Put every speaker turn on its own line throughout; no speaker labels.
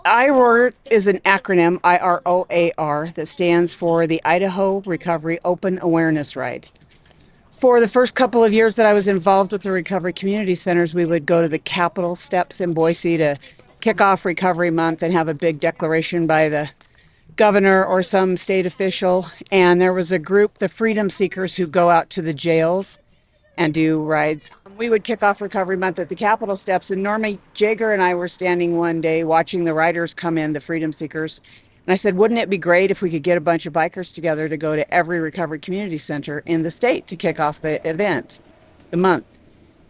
IROAR is an acronym, IROAR, that stands for the Idaho Recovery Open Awareness Ride. For the first couple of years that I was involved with the recovery community centers, we would go to the Capitol steps in Boise to kick off Recovery Month and have a big declaration by the governor or some state official. And there was a group, the Freedom Seekers, who go out to the jails and do rides. We would kick off Recovery Month at the Capitol steps, and Norma Jager and I were standing one day watching the riders come in, the Freedom Seekers. And I said, wouldn't it be great if we could get a bunch of bikers together to go to every recovery community center in the state to kick off the event, the month?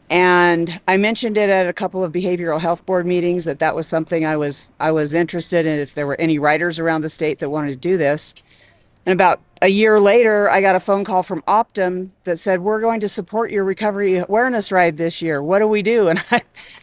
And I mentioned it at a couple of behavioral health board meetings that was something I was interested in, if there were any riders around the state that wanted to do this. And about a year later, I got a phone call from Optum that said, we're going to support your recovery awareness ride this year. What do we do?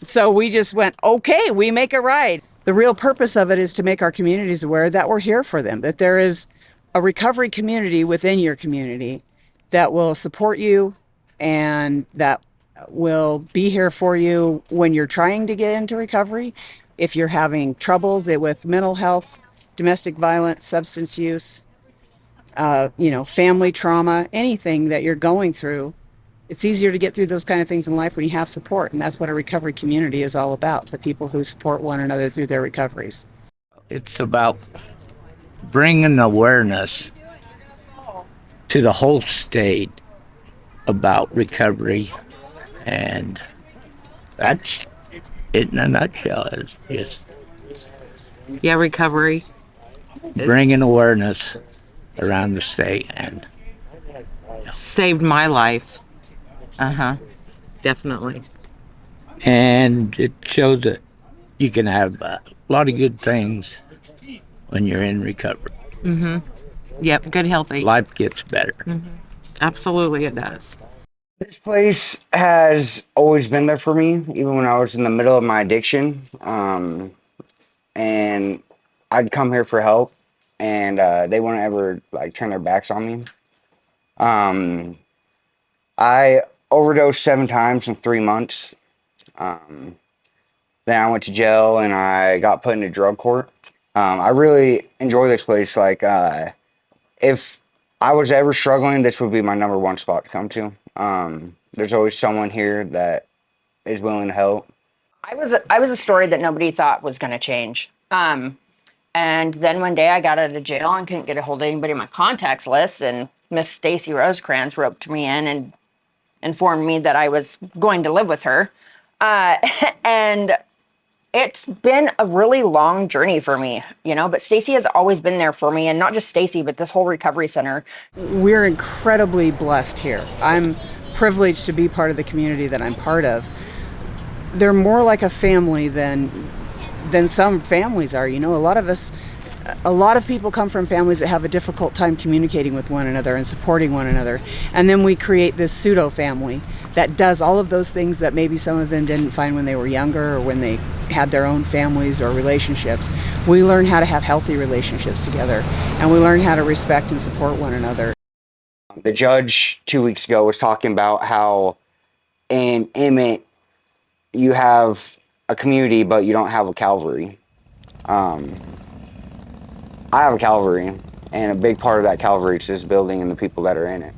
So we just went, okay, we make a ride. The real purpose of it is to make our communities aware that we're here for them, that there is a recovery community within your community that will support you and that will be here for you when you're trying to get into recovery. If you're having troubles with mental health, domestic violence, substance use, family trauma, anything that you're going through, it's easier to get through those kind of things in life when you have support. And that's what a recovery community is all about, the people who support one another through their recoveries.
It's about bringing awareness to the whole state about recovery. And that's it in a nutshell. It's just
recovery.
bringing awareness around the state and
Saved my life. Definitely.
and it shows that you can have a lot of good things when you're in recovery.
Yep, good healthy.
Life gets better.
Absolutely it does.
This place has always been there for me, even when I was in the middle of my addiction. And I'd come here for help, and they wouldn't ever turn their backs on me. I overdosed 7 times in 3 months. Then I went to jail and I got put into drug court. I really enjoy this place. If I was ever struggling, this would be my number one spot to come to. There's always someone here that is willing to help.
I was a story that nobody thought was going to change. And then one day I got out of jail and couldn't get a hold of anybody on my contacts list. And Miss Stacy Rosecrans roped me in and informed me that I was going to live with her. And it's been a really long journey for me, but Stacy has always been there for me, and not just Stacy, but this whole recovery center.
We're incredibly blessed here. I'm privileged to be part of the community that I'm part of. They're more like a family than some families are. A lot of people come from families that have a difficult time communicating with one another and supporting one another. And then we create this pseudo family that does all of those things that maybe some of them didn't find when they were younger or when they had their own families or relationships. We learn how to have healthy relationships together, and we learn how to respect and support one another.
The judge 2 weeks ago was talking about how in Emmett you have a community, but you don't have a Calvary. I have a Calvary, and a big part of that Calvary is this building and the people that are in it.